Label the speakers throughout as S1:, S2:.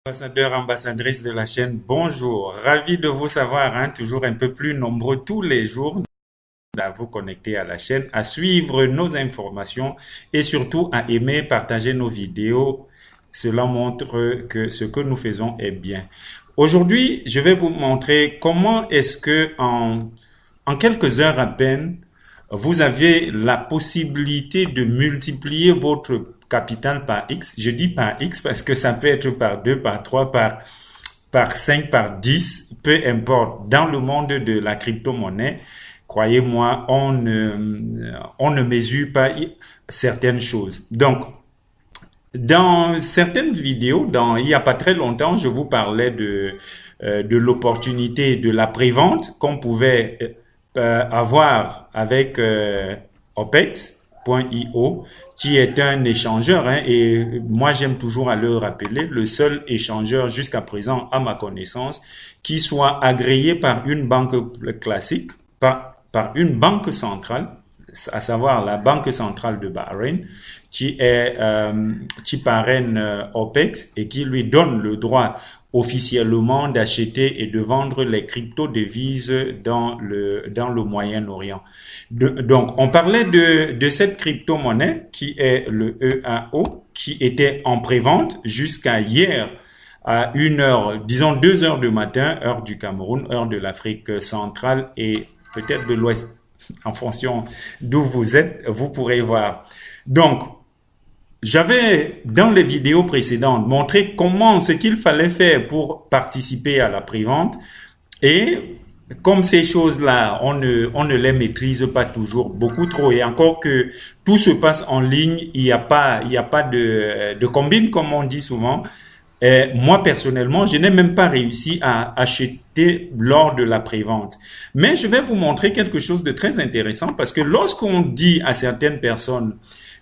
S1: Ambassadeur, ambassadrice de la chaîne, bonjour. Ravi de vous savoir, toujours un peu plus nombreux tous les jours à vous connecter à la chaîne, à suivre nos informations et surtout à aimer, partager nos vidéos. Cela montre que ce que nous faisons est bien. Aujourd'hui, je vais vous montrer comment est-ce que en quelques heures à peine, vous avez la possibilité de multiplier votre capital par X. Je dis par X parce que ça peut être par 2, par 3, par 5, par 10, peu importe. Dans le monde de la crypto-monnaie, croyez-moi, on ne mesure pas certaines choses. Donc, dans certaines vidéos, il n'y a pas très longtemps, je vous parlais de l'opportunité de la prévente qu'on pouvait avoir avec OPEX.io, qui est un échangeur, et moi j'aime toujours à le rappeler, le seul échangeur jusqu'à présent, à ma connaissance, qui soit agréé par une banque classique, par une banque centrale, à savoir la Banque centrale de Bahreïn, qui parraine OPEX et qui lui donne le droit officiellement d'acheter et de vendre les crypto-devises dans le Moyen-Orient. Donc, on parlait de cette crypto-monnaie qui est le EAO, qui était en prévente jusqu'à hier à 1 heure, disons 2 heures du matin, heure du Cameroun, heure de l'Afrique centrale et peut-être de l'Ouest. En fonction d'où vous êtes, vous pourrez voir. Donc, j'avais, dans les vidéos précédentes, montré ce qu'il fallait faire pour participer à la prévente. Et comme ces choses-là, on ne les maîtrise pas toujours beaucoup trop. Et encore que tout se passe en ligne, il n'y a pas de combine, comme on dit souvent. Et moi, personnellement, je n'ai même pas réussi à acheter lors de la prévente. Mais je vais vous montrer quelque chose de très intéressant parce que lorsqu'on dit à certaines personnes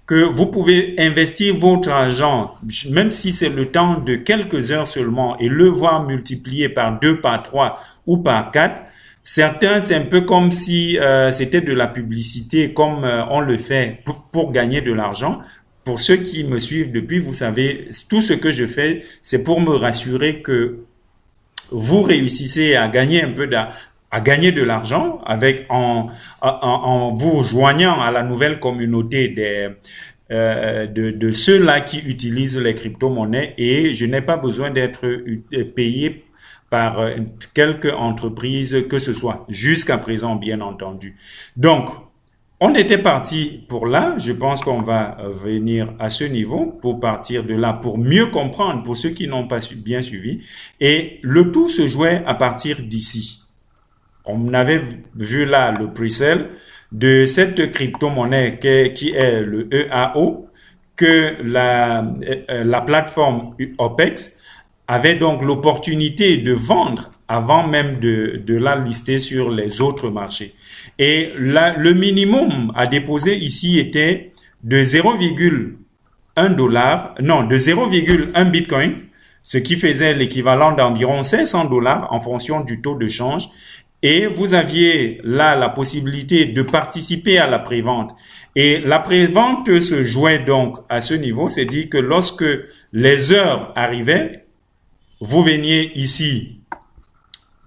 S1: que vous pouvez investir votre argent, même si c'est le temps de quelques heures seulement, et le voir multiplié par 2, par 3 ou par 4, certains, c'est un peu comme si c'était de la publicité, comme on le fait pour gagner de l'argent. Pour ceux qui me suivent depuis, vous savez, tout ce que je fais, c'est pour me rassurer que vous réussissez à gagner à gagner de l'argent en vous joignant à la nouvelle communauté de ceux-là qui utilisent les crypto-monnaies, et je n'ai pas besoin d'être payé par quelque entreprise que ce soit, jusqu'à présent, bien entendu. Donc, on était parti pour là. Je pense qu'on va venir à ce niveau pour partir de là, pour mieux comprendre pour ceux qui n'ont pas bien suivi. Et le tout se jouait à partir d'ici. On avait vu là le pre-sale de cette crypto-monnaie qui est le EAO, que la plateforme OPEX avait donc l'opportunité de vendre avant même de la lister sur les autres marchés. Et là, le minimum à déposer ici était de 0,1 dollar, non, de 0,1 Bitcoin, ce qui faisait l'équivalent d'environ 500 dollars en fonction du taux de change. Et vous aviez là la possibilité de participer à la prévente. Et la prévente se jouait donc à ce niveau, c'est-à-dire que lorsque les heures arrivaient, vous veniez ici.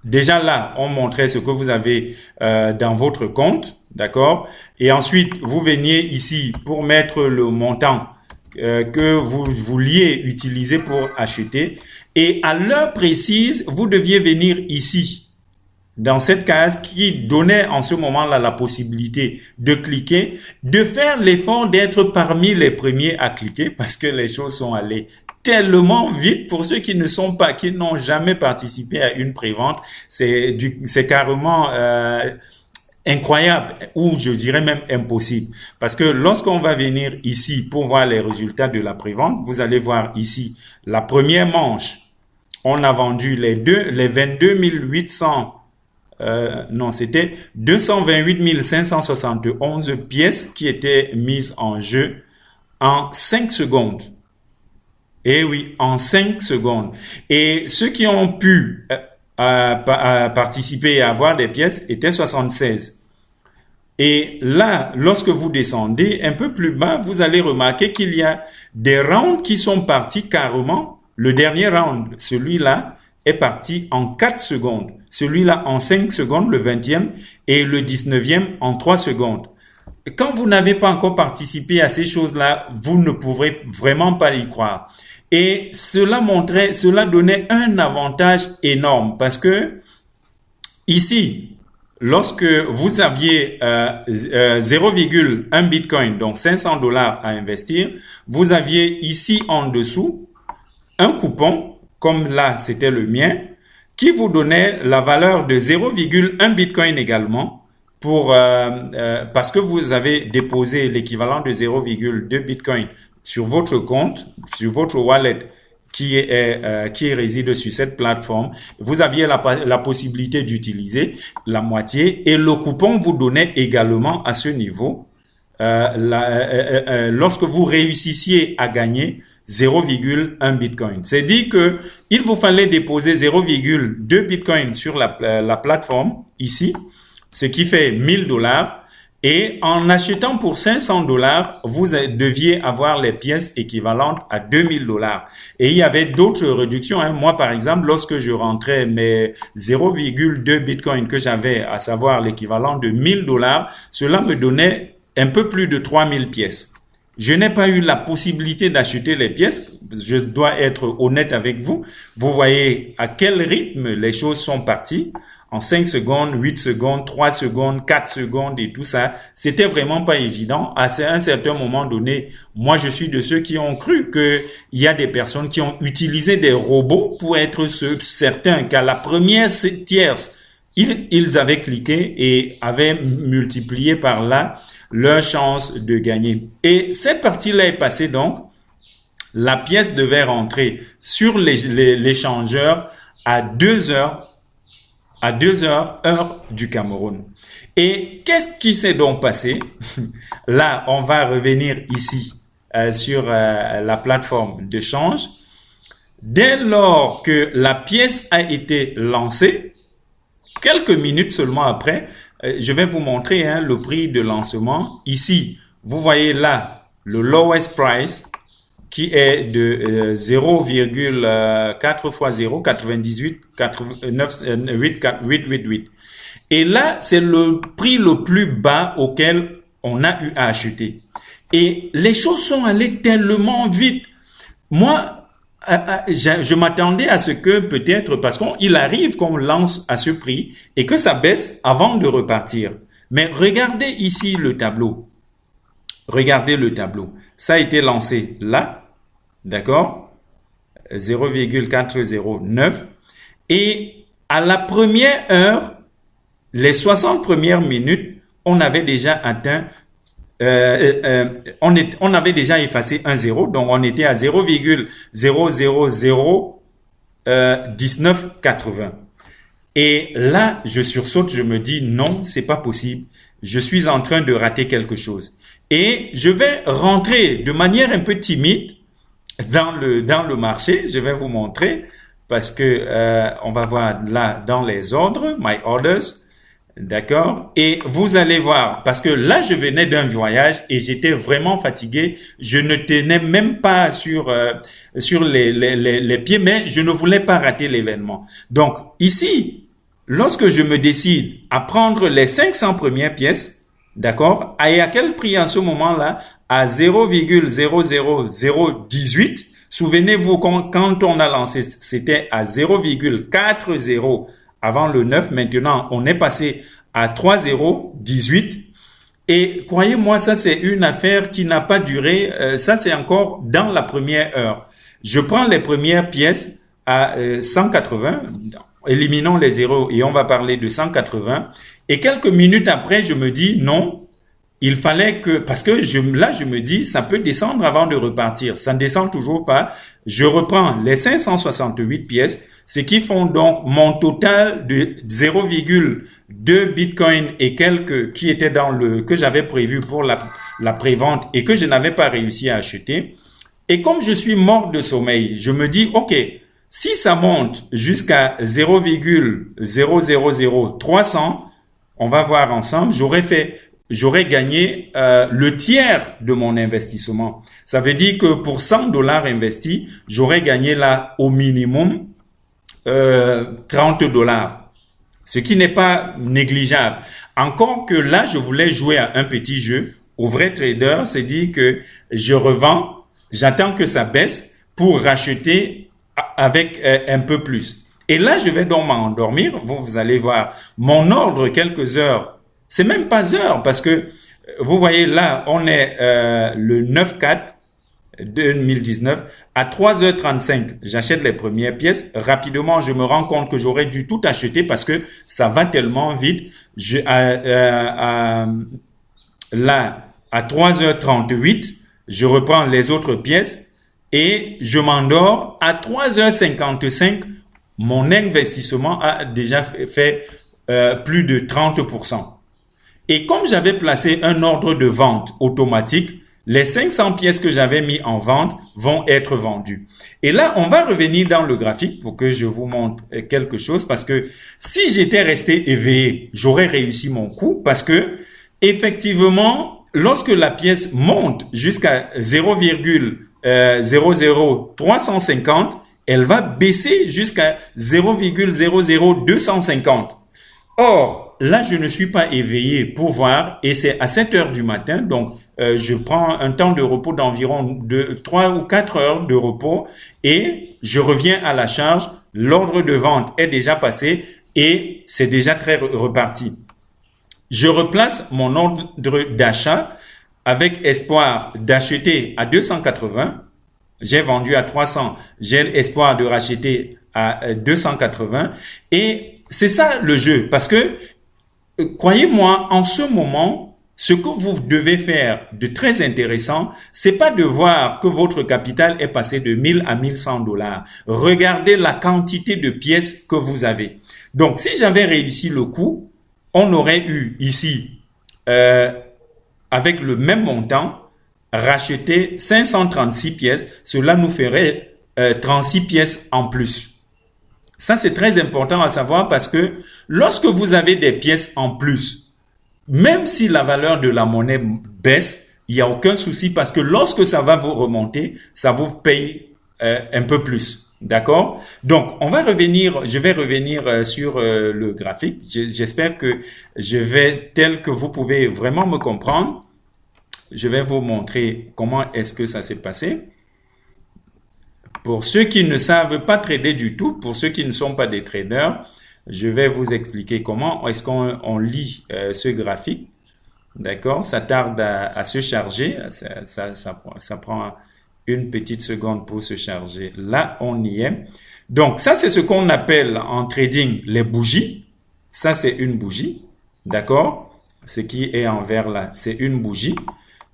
S1: Déjà là, on montrait ce que vous avez dans votre compte, d'accord? Et ensuite, vous veniez ici pour mettre le montant que vous vouliez utiliser pour acheter. Et à l'heure précise, vous deviez venir ici, dans cette case qui donnait en ce moment-là la possibilité de cliquer, de faire l'effort d'être parmi les premiers à cliquer parce que les choses sont allées tellement vite pour ceux qui n'ont jamais participé à une prévente. C'est carrément incroyable, ou je dirais même impossible. Parce que lorsqu'on va venir ici pour voir les résultats de la prévente, vous allez voir ici la première manche. On a vendu les 22 800 non, c'était 228 571 pièces qui étaient mises en jeu en 5 secondes. Et oui, en 5 secondes. Et ceux qui ont pu participer et avoir des pièces étaient 76. Et là, lorsque vous descendez un peu plus bas, vous allez remarquer qu'il y a des rounds qui sont partis carrément Le dernier round, celui-là, est parti en 4 secondes. Celui-là en 5 secondes, le 20e, et le 19e en 3 secondes. Quand vous n'avez pas encore participé à ces choses-là, vous ne pourrez vraiment pas y croire. Et cela donnait un avantage énorme parce que ici, lorsque vous aviez 0,1 Bitcoin, donc $500 à investir, vous aviez ici en dessous un coupon, comme là c'était le mien, qui vous donnait la valeur de 0,1 Bitcoin également parce que vous avez déposé l'équivalent de 0,2 Bitcoin sur votre compte, sur votre wallet qui réside sur cette plateforme. Vous aviez la possibilité d'utiliser la moitié et le coupon vous donnait également à ce niveau lorsque vous réussissiez à gagner 0,1 Bitcoin. C'est dit que il vous fallait déposer 0,2 Bitcoin sur la plateforme ici, ce qui fait $1000. Et en achetant pour $500, vous deviez avoir les pièces équivalentes à $2000. Et il y avait d'autres réductions. Moi, par exemple, lorsque je rentrais mes 0,2 Bitcoin que j'avais, à savoir l'équivalent de $1000, cela me donnait un peu plus de 3000 pièces. Je n'ai pas eu la possibilité d'acheter les pièces. Je dois être honnête avec vous. Vous voyez à quel rythme les choses sont parties. En 5 secondes, 8 secondes, 3 secondes, 4 secondes et tout ça. C'était vraiment pas évident. À un certain moment donné, moi, je suis de ceux qui ont cru qu'il y a des personnes qui ont utilisé des robots pour être certains qu'à la première tierce, ils avaient cliqué et avaient multiplié par là leur chance de gagner. Et cette partie-là est passée donc. La pièce devait rentrer sur l'échangeur à 2 heures, heure du Cameroun. Et qu'est-ce qui s'est donc passé? Là, on va revenir ici sur la plateforme de change. Dès lors que la pièce a été lancée, quelques minutes seulement après, je vais vous montrer le prix de lancement. Ici, vous voyez là le lowest price qui est de 0,4 fois 0, 98, 888. Et là, c'est le prix le plus bas auquel on a eu à acheter. Et les choses sont allées tellement vite. Moi, je m'attendais à ce que peut-être, parce qu'il arrive qu'on lance à ce prix et que ça baisse avant de repartir. Mais regardez ici le tableau. Regardez le tableau. Ça a été lancé là, d'accord, 0,409. Et à la première heure, les 60 premières minutes, on avait déjà atteint, on avait déjà effacé un zéro, donc on était à 0,0001980. Et là, je sursaute, je me dis non, c'est pas possible. Je suis en train de rater quelque chose. Et je vais rentrer de manière un peu timide dans le marché. Je vais vous montrer parce que on va voir là dans les ordres, my orders, d'accord. Et vous allez voir parce que là je venais d'un voyage et j'étais vraiment fatigué. Je ne tenais même pas sur les pieds, mais je ne voulais pas rater l'événement. Donc ici, lorsque je me décide à prendre les 500 premières pièces, d'accord, et à quel prix en ce moment-là? À 0,00018. Souvenez-vous, quand on a lancé, c'était à 0,40 avant le 9. Maintenant, on est passé à 3,018. Et croyez-moi, ça c'est une affaire qui n'a pas duré. Ça c'est encore dans la première heure. Je prends les premières pièces à 180. Éliminons les zéros et on va parler de 180. Et quelques minutes après, je me dis non. Il fallait que, parce que là, je me dis, ça peut descendre avant de repartir. Ça ne descend toujours pas. Je reprends les 568 pièces, ce qui font donc mon total de 0,2 Bitcoin et quelques qui étaient que j'avais prévu pour la prévente et que je n'avais pas réussi à acheter. Et comme je suis mort de sommeil, je me dis, OK, si ça monte jusqu'à 0,000 300, on va voir ensemble, j'aurais fait j'aurais gagné le tiers de mon investissement. Ça veut dire que pour 100 dollars investis, j'aurais gagné là au minimum 30 dollars, ce qui n'est pas négligeable. Encore que là, je voulais jouer à un petit jeu. Au vrai trader, c'est dire que je revends, j'attends que ça baisse pour racheter avec un peu plus. Et là, je vais donc m'endormir. Vous allez voir mon ordre quelques heures. C'est même pas heures parce que vous voyez là, on est le 9/4 2019 à 3h35. J'achète les premières pièces. Rapidement, je me rends compte que j'aurais dû tout acheter parce que ça va tellement vite. Là, à 3h38, je reprends les autres pièces et je m'endors. À 3h55, mon investissement a déjà fait plus de 30%. Et comme j'avais placé un ordre de vente automatique, les 500 pièces que j'avais mis en vente vont être vendues. Et là, on va revenir dans le graphique pour que je vous montre quelque chose parce que si j'étais resté éveillé, j'aurais réussi mon coup parce que effectivement, lorsque la pièce monte jusqu'à 0,00350, elle va baisser jusqu'à 0,00250. Or, là, je ne suis pas éveillé pour voir et c'est à 7 heures du matin, donc je prends un temps de repos d'environ 3 ou 4 heures de repos et je reviens à la charge. L'ordre de vente est déjà passé et c'est déjà très reparti. Je replace mon ordre d'achat avec espoir d'acheter à 280. J'ai vendu à 300. J'ai l'espoir de racheter à 280. Et c'est ça le jeu. Parce que, croyez-moi, en ce moment, ce que vous devez faire de très intéressant, c'est pas de voir que votre capital est passé de 1000 à 1100 dollars. Regardez la quantité de pièces que vous avez. Donc, si j'avais réussi le coup, on aurait eu ici, avec le même montant, racheter 536 pièces. Cela nous ferait 36 pièces en plus. Ça, c'est très important à savoir parce que lorsque vous avez des pièces en plus, même si la valeur de la monnaie baisse, il n'y a aucun souci parce que lorsque ça va vous remonter, ça vous paye un peu plus. D'accord? Donc, je vais revenir sur le graphique. J'espère que tel que vous pouvez vraiment me comprendre. Je vais vous montrer comment est-ce que ça s'est passé. Pour ceux qui ne savent pas trader du tout, pour ceux qui ne sont pas des traders, je vais vous expliquer comment est-ce qu'on lit ce graphique. D'accord? Ça tarde à se charger. Ça prend une petite seconde pour se charger. Là, on y est. Donc, ça, c'est ce qu'on appelle en trading les bougies. Ça, c'est une bougie. D'accord? Ce qui est en vert là, c'est une bougie.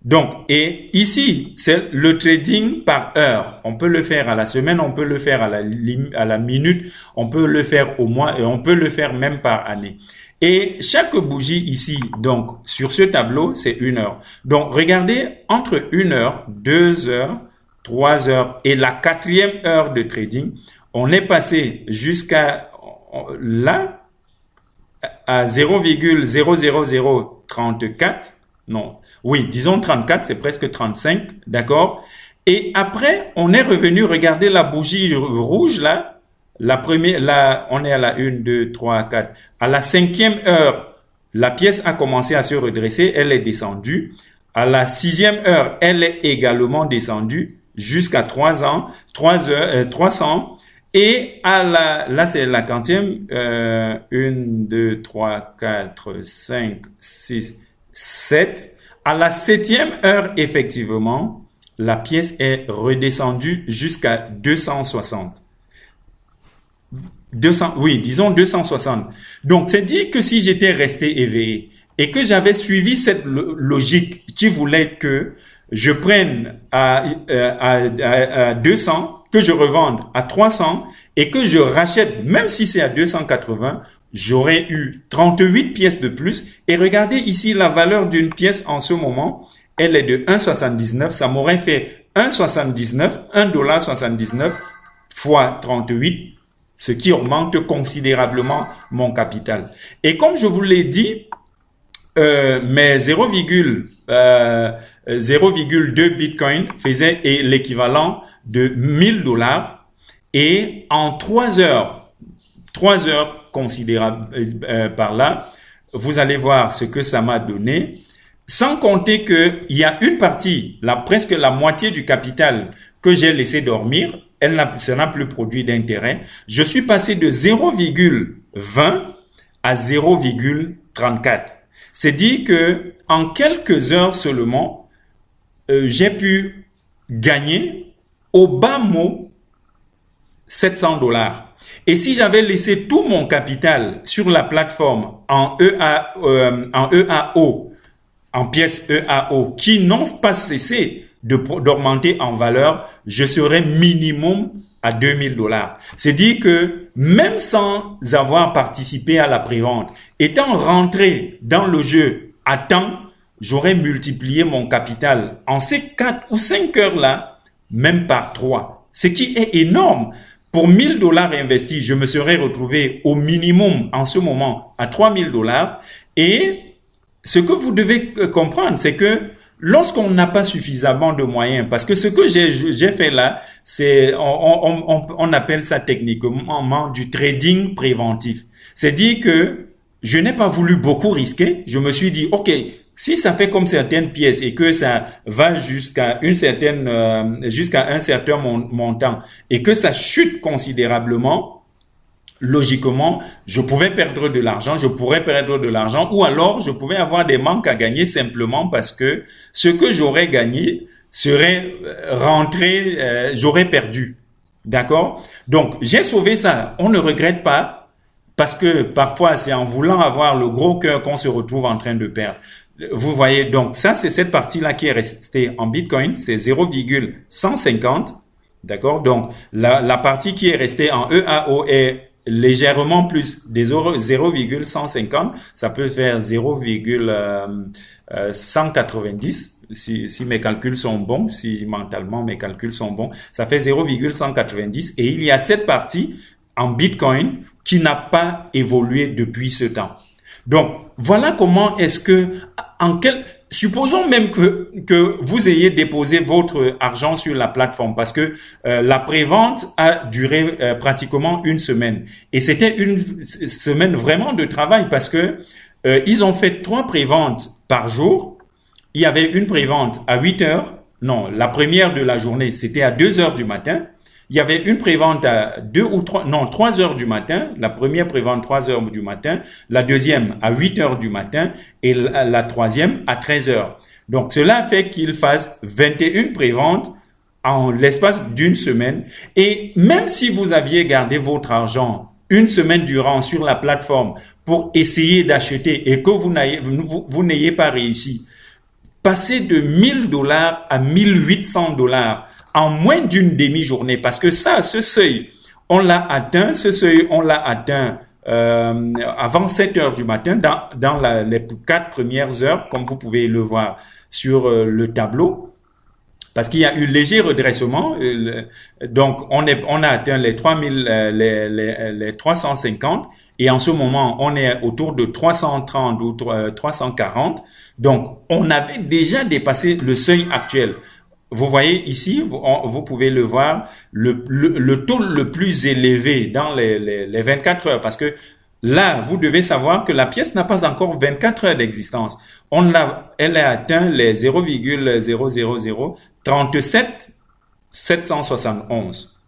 S1: Donc, et ici, c'est le trading par heure. On peut le faire à la semaine, on peut le faire à la minute, on peut le faire au mois et on peut le faire même par année. Et chaque bougie ici, donc, sur ce tableau, c'est 1 heure. Donc, regardez, entre 1 heure, 2 heures, 3 heures et la 4e heure de trading, on est passé jusqu'à là, à 0,00034. Non. Oui, disons 34, c'est presque 35, d'accord? Et après, on est revenu regarder la bougie rouge là. La première, là, on est à la 1, 2, 3, 4. À la 5e heure, la pièce a commencé à se redresser, elle est descendue. À la 6e heure, elle est également descendue jusqu'à 300. Et là, c'est la 40e. 1, 2, 3, 4, 5, 6, 7. À la 7e heure, effectivement, la pièce est redescendue jusqu'à 260. Disons 260. Donc, c'est dire que si j'étais resté éveillé et que j'avais suivi cette logique qui voulait que je prenne à 200, que je revende à 300 et que je rachète, même si c'est à 280, j'aurais eu 38 pièces de plus. Et regardez ici la valeur d'une pièce en ce moment. Elle est de 1,79. Ça m'aurait fait 1,79, $1,79 fois 38, ce qui augmente considérablement mon capital. Et comme je vous l'ai dit, mais 0,2 Bitcoin faisait l'équivalent de 1000 $ et en 3 heures considérables par là, vous allez voir ce que ça m'a donné, sans compter qu'il y a une partie, presque la moitié du capital que j'ai laissé dormir, ça n'a plus produit d'intérêt. Je suis passé de 0,20 à 0,34. C'est dit que en quelques heures seulement, j'ai pu gagner au bas mot 700 $. Et si j'avais laissé tout mon capital sur la plateforme en EAO, en pièces EAO, qui n'ont pas cessé d'augmenter en valeur, je serais minimum à 2000 $. C'est dire que même sans avoir participé à la prévente, étant rentré dans le jeu à temps, j'aurais multiplié mon capital en ces 4 ou 5 heures-là, même par 3. Ce qui est énorme. Pour 1000 $ investis, je me serais retrouvé au minimum en ce moment à 3000 $. Et ce que vous devez comprendre, c'est que lorsqu'on n'a pas suffisamment de moyens, parce que ce que j'ai fait là, c'est on appelle ça techniquement du trading préventif. C'est dire que je n'ai pas voulu beaucoup risquer. Je me suis dit, ok, si ça fait comme certaines pièces et que ça va jusqu'à un certain montant et que ça chute considérablement, logiquement, je pouvais perdre de l'argent, ou alors je pouvais avoir des manques à gagner simplement parce que ce que j'aurais gagné serait rentré, j'aurais perdu. D'accord? Donc, j'ai sauvé ça. On ne regrette pas parce que parfois, c'est en voulant avoir le gros cœur qu'on se retrouve en train de perdre. Vous voyez, donc ça, c'est cette partie-là qui est restée en Bitcoin, c'est 0,150. D'accord? Donc, la partie qui est restée en EAO est légèrement plus des 0,150, ça peut faire 0,190 si mes calculs sont bons, si mentalement mes calculs sont bons, ça fait 0,190 et il y a cette partie en Bitcoin qui n'a pas évolué depuis ce temps. Donc, voilà comment est-ce que, supposons même que vous ayez déposé votre argent sur la plateforme parce que la prévente a duré pratiquement une semaine. Et c'était une semaine vraiment de travail parce que ils ont fait 3 préventes par jour. Il y avait une prévente à 8 heures. Non, la première de la journée, c'était à 2 heures du matin. Il y avait une prévente à 3 heures du matin. La première prévente 3 heures du matin, la deuxième à 8 heures du matin et la troisième à 13 heures. Donc, cela fait qu'il fasse 21 préventes en l'espace d'une semaine. Et même si vous aviez gardé votre argent une semaine durant sur la plateforme pour essayer d'acheter et que vous n'ayez pas réussi, passer de 1000 $ à 1800 $ en moins d'une demi-journée, parce que ça, ce seuil, on l'a atteint avant 7 heures du matin, dans les 4 premières heures, comme vous pouvez le voir sur le tableau, parce qu'il y a eu léger redressement, donc on a atteint les 350, et en ce moment, on est autour de 330 ou 340, donc on avait déjà dépassé le seuil actuel. Vous voyez ici, vous pouvez le voir, le taux le plus élevé dans les 24 heures, parce que là, vous devez savoir que la pièce n'a pas encore 24 heures d'existence. Elle a atteint les 0,00037 771.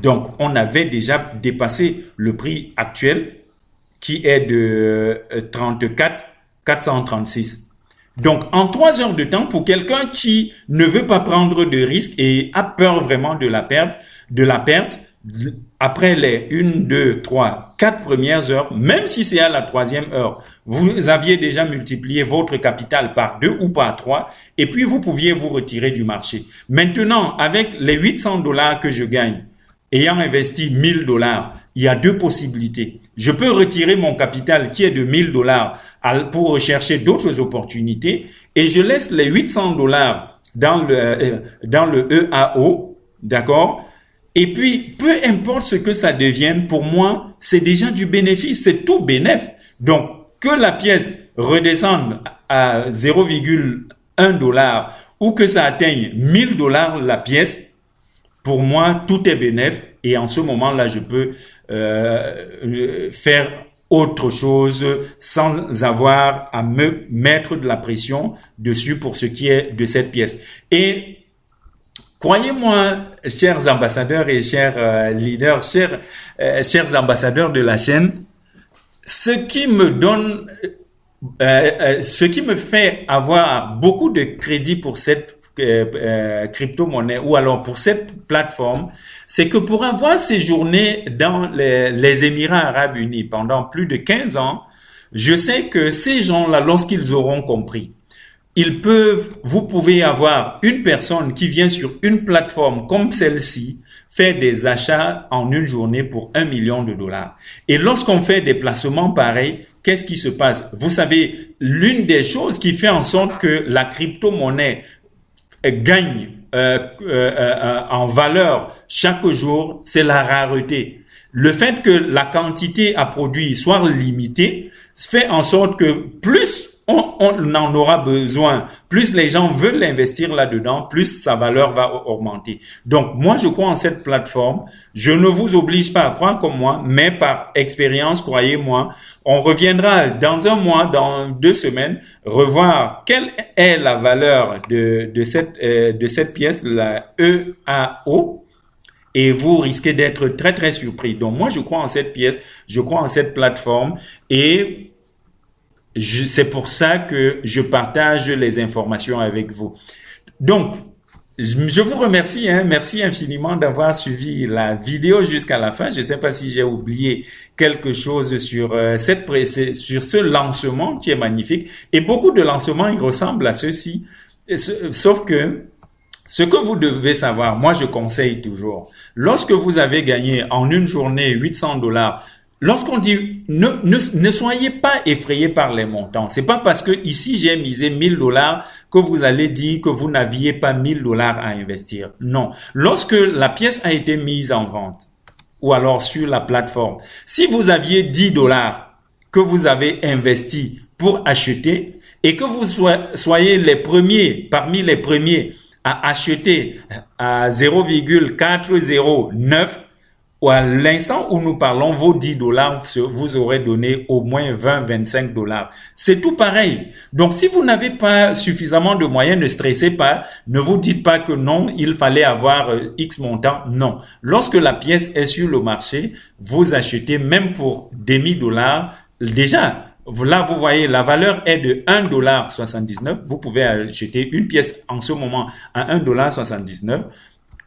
S1: Donc, on avait déjà dépassé le prix actuel qui est de 34 436. Donc, en 3 heures de temps, pour quelqu'un qui ne veut pas prendre de risques et a peur vraiment de la perte, après les 1, 2, 3, 4 premières heures, même si c'est à la 3e heure, vous aviez déjà multiplié votre capital par 2 ou par 3 et puis vous pouviez vous retirer du marché. Maintenant, avec les 800 $ que je gagne, ayant investi 1000 $, il y a 2 possibilités. Je peux retirer mon capital qui est de 1000 $ pour rechercher d'autres opportunités et je laisse les 800 $ dans le EAO, d'accord? Et puis, peu importe ce que ça devienne, pour moi, c'est déjà du bénéfice, c'est tout bénéf. Donc, que la pièce redescende à 0,1 dollar ou que ça atteigne 1000 dollars la pièce, pour moi, tout est bénéf et en ce moment-là, je peux faire autre chose sans avoir à me mettre de la pression dessus pour ce qui est de cette pièce. Et croyez-moi, chers ambassadeurs et chers leaders, chers ambassadeurs de la chaîne, ce qui me donne, ce qui me fait avoir beaucoup de crédit pour cette crypto-monnaie ou alors pour cette plateforme, c'est que pour avoir séjourné dans les Émirats Arabes Unis pendant plus de 15 ans, je sais que ces gens-là, lorsqu'ils auront compris, vous pouvez avoir une personne qui vient sur une plateforme comme celle-ci, faire des achats en une journée pour 1 million de dollars. Et lorsqu'on fait des placements pareils, qu'est-ce qui se passe? Vous savez, l'une des choses qui fait en sorte que la crypto-monnaie gagne en valeur chaque jour, c'est la rareté. Le fait que la quantité à produire soit limitée fait en sorte que plus on en aura besoin, plus les gens veulent investir là-dedans, plus sa valeur va augmenter. Donc, moi, je crois en cette plateforme. Je ne vous oblige pas à croire comme moi, mais par expérience, croyez-moi, on reviendra dans un mois, dans 2 semaines, revoir quelle est la valeur de cette pièce, la EAO, et vous risquez d'être très, très surpris. Donc, moi, je crois en cette pièce, je crois en cette plateforme, et c'est pour ça que je partage les informations avec vous. Donc, je vous remercie, merci infiniment d'avoir suivi la vidéo jusqu'à la fin. Je ne sais pas si j'ai oublié quelque chose sur ce lancement qui est magnifique. Et beaucoup de lancements, ils ressemblent à ceux-ci. Sauf que ce que vous devez savoir, moi je conseille toujours, lorsque vous avez gagné en une journée 800 dollars, lorsqu'on dit ne soyez pas effrayés par les montants, c'est pas parce que ici j'ai misé 1000 dollars que vous allez dire que vous n'aviez pas 1000 dollars à investir. Non. Lorsque la pièce a été mise en vente ou alors sur la plateforme, si vous aviez 10 dollars que vous avez investi pour acheter et que vous soyez les premiers, parmi les premiers à acheter à 0,409, ou à l'instant où nous parlons, vos 10 dollars, vous aurez donné au moins 20-25 dollars. C'est tout pareil. Donc, si vous n'avez pas suffisamment de moyens, ne stressez pas. Ne vous dites pas que non, il fallait avoir X montant. Non. Lorsque la pièce est sur le marché, vous achetez même pour des 1000 dollars. Déjà, là, vous voyez, la valeur est de 1,79 $. Vous pouvez acheter une pièce en ce moment à 1,79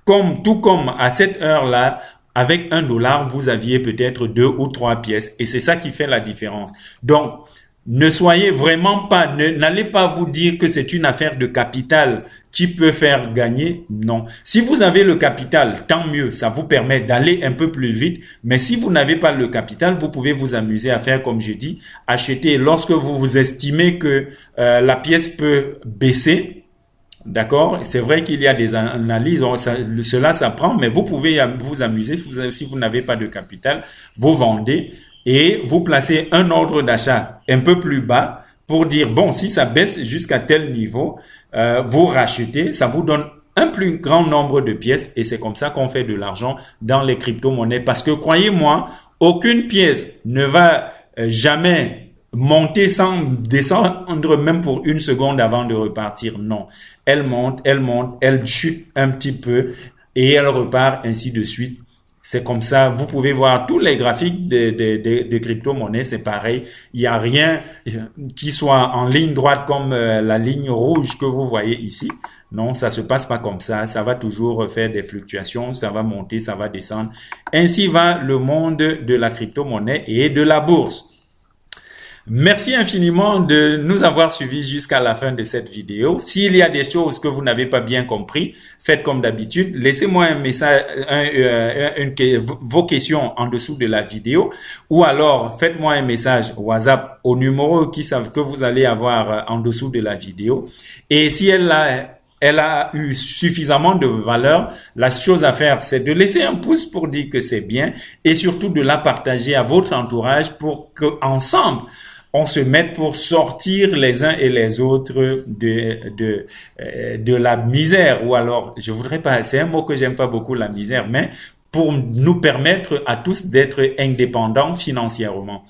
S1: $. Tout comme à cette heure-là, avec 1 dollar, vous aviez peut-être 2 ou 3 pièces et c'est ça qui fait la différence. Donc, ne soyez vraiment pas, n'allez pas vous dire que c'est une affaire de capital qui peut faire gagner. Non. Si vous avez le capital, tant mieux, ça vous permet d'aller un peu plus vite. Mais si vous n'avez pas le capital, vous pouvez vous amuser à faire comme je dis, acheter lorsque vous estimez que la pièce peut baisser. D'accord? C'est vrai qu'il y a des analyses, cela s'apprend, mais vous pouvez vous amuser si vous n'avez pas de capital, vous vendez et vous placez un ordre d'achat un peu plus bas pour dire, bon, si ça baisse jusqu'à tel niveau, vous rachetez, ça vous donne un plus grand nombre de pièces et c'est comme ça qu'on fait de l'argent dans les crypto-monnaies. Parce que croyez-moi, aucune pièce ne va jamais monter sans descendre même pour une seconde avant de repartir. Non. Elle monte, elle chute un petit peu et elle repart ainsi de suite. C'est comme ça. Vous pouvez voir tous les graphiques de crypto-monnaies, c'est pareil. Il n'y a rien qui soit en ligne droite comme la ligne rouge que vous voyez ici. Non, ça se passe pas comme ça. Ça va toujours faire des fluctuations. Ça va monter, ça va descendre. Ainsi va le monde de la crypto-monnaie et de la bourse. Merci infiniment de nous avoir suivis jusqu'à la fin de cette vidéo. S'il y a des choses que vous n'avez pas bien compris, faites comme d'habitude. Laissez-moi un message, vos questions en dessous de la vidéo ou alors faites-moi un message WhatsApp au numéro que vous allez avoir en dessous de la vidéo. Et si elle a eu suffisamment de valeur, la chose à faire, c'est de laisser un pouce pour dire que c'est bien et surtout de la partager à votre entourage pour qu'ensemble, on se mette pour sortir les uns et les autres de la misère. Ou alors, je voudrais pas, c'est un mot que j'aime pas beaucoup, la misère, mais pour nous permettre à tous d'être indépendants financièrement.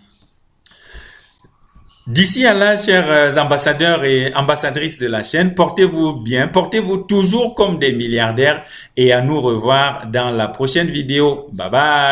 S1: D'ici à là, chers ambassadeurs et ambassadrices de la chaîne, portez-vous bien, portez-vous toujours comme des milliardaires et à nous revoir dans la prochaine vidéo. Bye bye.